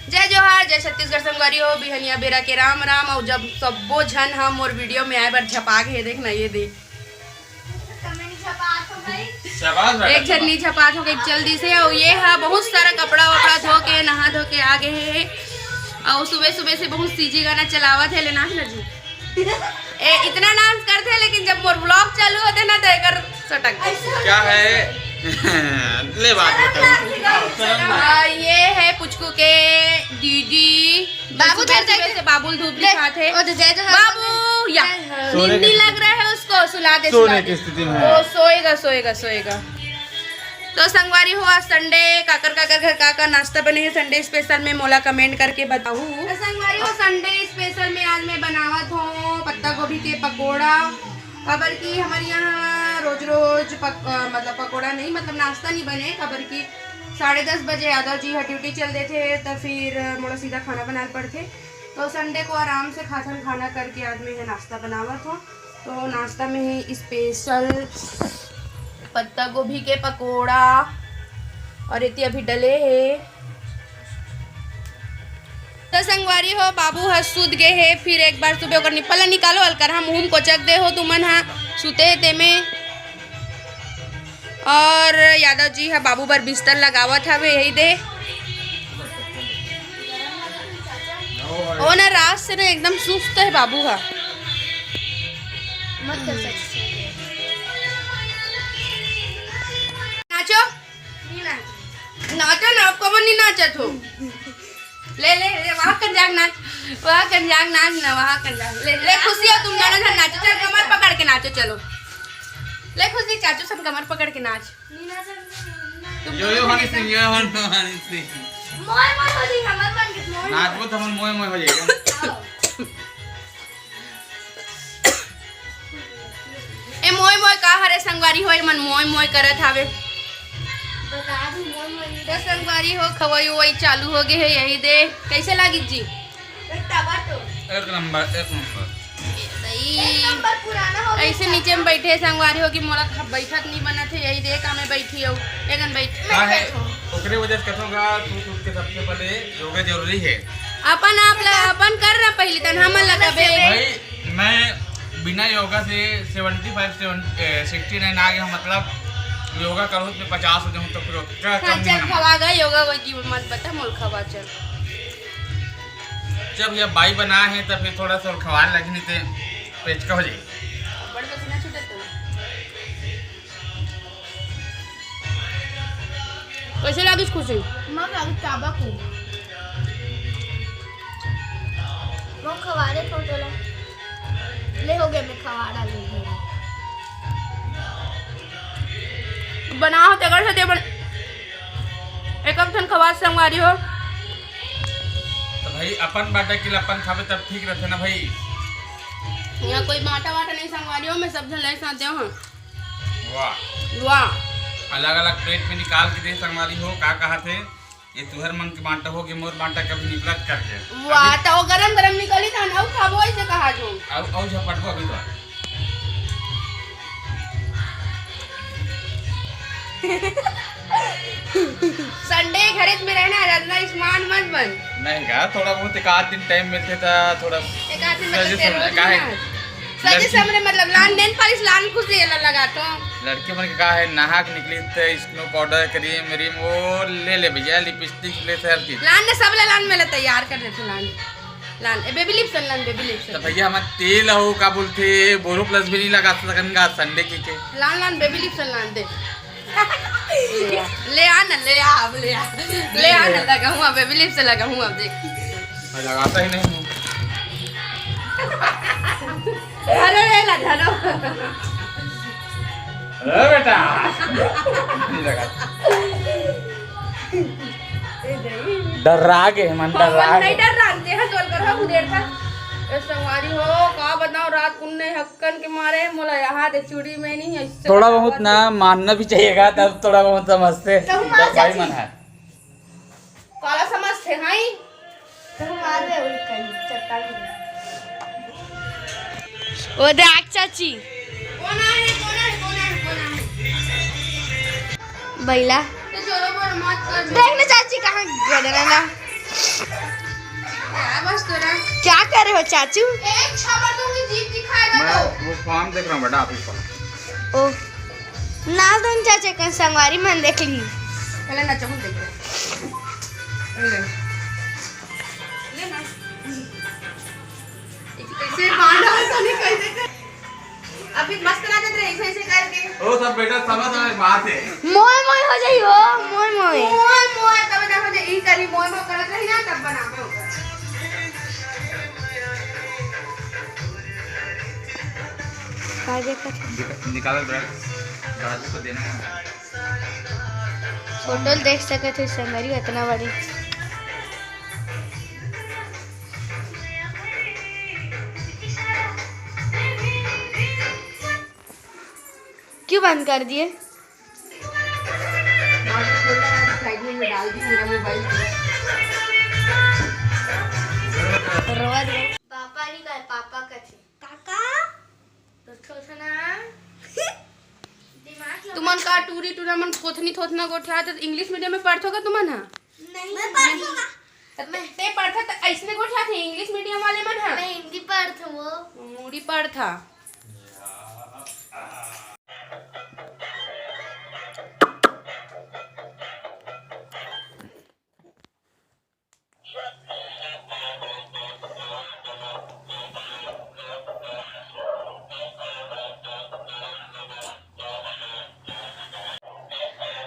जय जोहार, जय छत्तीसगढ़ संगवारी हो बिहनिया बेरा के राम राम। और जब सबो झन हम और वीडियो में आए बार झपाक है, देखना ये देख एक झन्नी झपात हो गई जल्दी से। और ये है बहुत सारा कपड़ा वपड़ा धो के नहा धो के आ गए है। और सुबह सुबह से बहुत सीजी गाना चलावत है लेना ना जी इतना डांस करते हैं, लेकिन जब मोर ब्लॉग चालू होते ना तो एक सटक क्या है ले बात ये है पुचकू के दीदी बाबू से बाबुल धूप दिखाते बाबू या नींद नहीं लग रहा है उसको, सुला दे सोने की स्थिति में वो सोएगा सोएगा सोएगा। तो संगवारी हो आज संडे काकर घर का नाश्ता बने है संडे स्पेशल में, मोला कमेंट करके बताऊ। तो संगवारी हो संडे स्पेशल में आज मैं बनावत हूँ पत्ता गोभी के पकोड़ा। खबर की हमारे यहाँ रोज रोज मतलब पकोड़ा नहीं मतलब नाश्ता नहीं बने। खबर की 10:30 बजे यादव जी ड्यूटी चल देते थे तो फिर मोड़ा सीधा खाना बनाना पड़ते। तो संडे को आराम से खाना करके आज मैं नाश्ता बनावत हूँ। तो नाश्ता में है स्पेशल पत्ता गोभी के पकोड़ा और इतनी अभी डले है। तो संगवारी हो बाबू ह सूत गए है, फिर एक बार सुबह ओकर निपल निकालो अलकर हम मुँह को चक दे हो तुमन हा सुते है ते में। और यादव जी है बाबू बर बिस्तर लगावत हवे यही दे ओ ना रात से ना एकदम सुस्त है बाबू हा। नाचो नाचो ना आपको नहीं नाचत हो ले ले वहाँ कर जाग नाच ना वहाँ कर जाग ले खुशी हो तुम दोनों जन नाचो। चल कमर पकड़ के नाचो चलो ले खुशी चाचू सब कमर पकड़ के नाच। नाच तो हम मोय हो जाएगा। ए मोय मोय का हरे संगवारी हो मन मोय मोय करत हावे। तो संगवारी हो खवाई वही चालू हो गए है यही दे कैसे लागी जी एक नंबर ऐसे नीचे में बैठे संगवारी हो कि मोला बैठक नहीं बना थे यही दे का मैं बैठी हूँ एकन बैठ का है ओकरे वजह से कथोगा तू के सबसे पहले योगा जरूरी है। अपन कर रहा पहले तन हम लगाबे भाई मैं बिना योगा से 75 69 आ गया मतलब योगा करो तो 50 हो जाऊं तो फिर क्या कम नहीं खवा गए योगा की मत बता मोल खवा चल। जब ये बाई बना है तब फिर थोड़ा सा खवा लगनी थे पेच का हो जाए बड़ पसीना छूटे तो कैसे लागी खुशी मां लागी चाबा को वो खवारे फोटो ले हो गए मैं खवाड़ा ले बनाओ तगर से बन एक थन खवा संगवारी हो तो भाई अपन बाटा के अपन खावे तब ठीक रहते ना भाई। यहाँ कोई बाटा वाटा नहीं संगवारी हो मैं सब जन ले साथ हूँ। वाह वाह अलग अलग प्लेट में निकाल के दे संगवारी हो का कहा थे ये तुहर मन के बांटा हो कि मोर बांटा कभी निकलत करके वाह तो गरम गरम निकली था ना खाबो ऐसे कहा जो औ झपट को अभी तो संडे घरे में रहना ज्यादा स्मार्ट मत बन नहीं का थोड़ा बहुत एक आध दिन टाइम मिलते था थोड़ा एक आध दिन सजे सामने मतलब लान देन पर इस लान कुछ ये लगा तो लड़की मन के का है नहा के निकली थे स्नो पाउडर क्रीम रिम वो ले भैया लिपस्टिक ले हर चीज लान ने सब लान में तैयार कर देते लान बेबी लिप्सन लान बेबी लिप्सन तो भैया हम तेल हो का बोलते बोरो प्लस भी नहीं लगा सकन संडे की के लान बेबी लिप्सन लान दे ले आ ना लगा हूँ बेबी लिप्सन लगा हूँ अब देख लगाता ही नहीं हेलो हेलो अरे बेटा नहीं लगा डरा के मन डरा नहीं डर रहा है जोल कर हम देर था संगवारी हो का बताओ रात कुन्ने हक्कन के मारे मोला यहाँ दे चूड़ी में नहीं है थोड़ा बहुत ना मानना भी चाहिएगा तब थोड़ा बहुत समझते भाई मन है काला समझते हैं ओ देख चाची कौन है बैला तो चलो पर मत कर देख ना चाची कहाँ गए ना बस तोरा क्या कर रहे हो चाचू? एक छापा दूंगी जीप दिखाएगा मैं वो फॉर्म देख रहा हूँ बेटा ऑफिस वाला। ओ नादन चाचा का संगवारी मन देख ली। पहले ना चाहूँ देख ले ना कैसे बांधा साले कैसे कर अभी मस्त ना कर रहे ऐसे करके ओ सब बेटा समझ बात है। मोय मोय हो जाई हो मोय मोय मोय मोय तब ना हो जाए ई करी मोय मोय करत रही ना तब बनावे होगा का देखत निकालो बेटा राजू को देना है। फोटो देख सकत हो संगवारी इतना बड़ी। क्यों बंद कर दिए? साइड में डाल दी मेरा मोबाइल रोवा दे पापा नहीं कर पापा कथे काका तो छोटना दिमाग तुमन का टूरी टूरा मन थोथनी थोथना गोठा तो इंग्लिश मीडियम में पढ़थो का तुमन हां नहीं मैं पढ़ूंगा। मैं ते पढ़था तो ऐसने गोठा थे इंग्लिश मीडियम वाले मन हां मैं हिंदी पढ़ता हूँ। मूडी पढ़था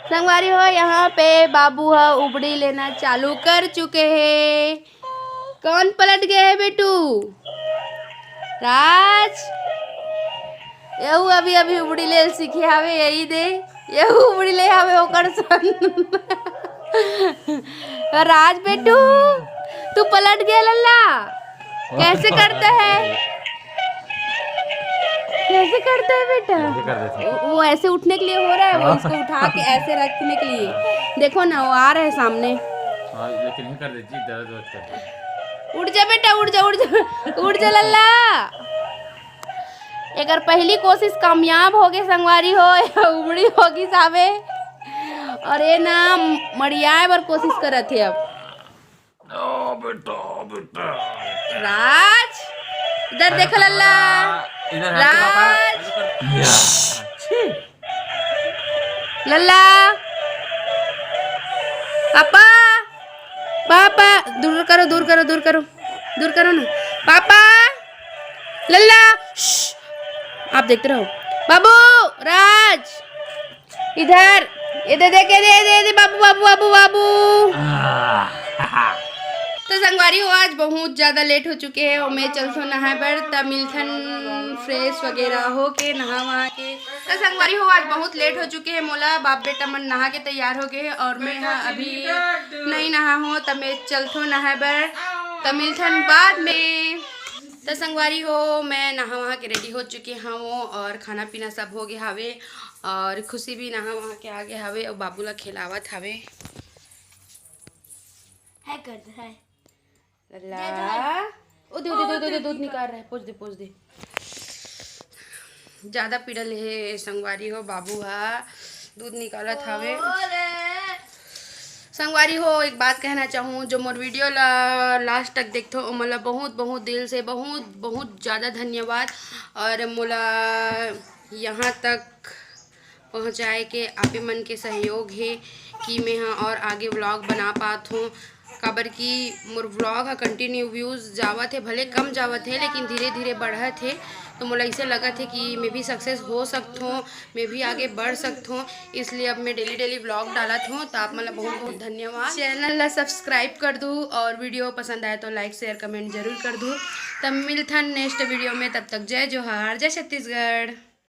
संगवारी हो यहाँ पे बाबू है उबड़ी लेना चालू कर चुके हैं। कौन पलट गए है बेटू? राज यहू अभी अभी उबड़ी ले सीखे हवे यही दे यहू उबड़ी ले हवे ओकर सन राज बेटू तू पलट गया लल्ला कैसे करता है कैसे करता है बेटा? वो ऐसे उठने के लिए हो रहा है वो इसको उठा के ऐसे रखने के लिए देखो ना वो आ रहा है सामने। लेकिन नहीं कर देती दर्द वर्द कर। उठ जा बेटा उठ जा उठ जा उठ जा लल्ला। अगर पहली कोशिश कामयाब हो गई संगवारी हो या उबड़ी होगी साबे और ये ना मरियाए पर कोशिश करत है अब। बेटा बेटा राज इधर देखो लल्ला राज लल्ला पापा पापा दूर करो दूर करो दूर करो दूर करो ना पापा लल्ला आप देखते रहो बाबू राज इधर इधर देखे दे बाबू बाबू बाबू बाबू। तो संगवारी हो आज बहुत ज़्यादा लेट हो चुके हैं और मैं चलते नहाए बर तब मिलथन फ्रेश वगैरह हो के नहा वहा के। तो संगवारी हो आज बहुत लेट हो चुके हैं मोला बाप बेटा मन नहा के तैयार हो गए और मैं यहाँ अभी नहीं नहा हूँ तब मैं चलते नहाए बर तब मिलथन बाद में। तो संगवारी हो मैं नहा वहा के रेडी हो चुके हूँ और खाना पीना सब हो गया हवे और खुशी भी नहा वहा के आगे हवे और बाबू ला खिलावत हवे है कर है लल्ला ओ दे दे दे दे दूध निकाल रहा है पोछ दे ज़्यादा पीड़ल है संगवारी हो बाबू हा दूध निकालत हवे। संगवारी हो एक बात कहना चाहूँ जो मोर वीडियो लास्ट तक देखते हो मोला बहुत बहुत दिल से बहुत बहुत ज़्यादा धन्यवाद और मोला यहाँ तक पहुँचाए के आपे मन के सहयोग है कि मैं हाँ और आगे व्लॉग बना पात हूँ काबर की मोर व्लॉग हा कंटिन्यू व्यूज़ जावत है भले कम जावत है लेकिन धीरे धीरे बढ़त है तो मोला ऐसे लगा थे कि मैं भी सक्सेस हो सकता हूँ मैं भी आगे बढ़ सकता हूँ इसलिए अब मैं डेली व्लॉग डालत हूँ तो आप मतलब बहुत बहुत धन्यवाद। चैनल ला सब्सक्राइब कर दूँ और वीडियो पसंद आए तो लाइक शेयर कमेंट जरूर कर दूँ। तब मिलथन नेक्स्ट वीडियो में तब तक जय जोहार जय छत्तीसगढ़।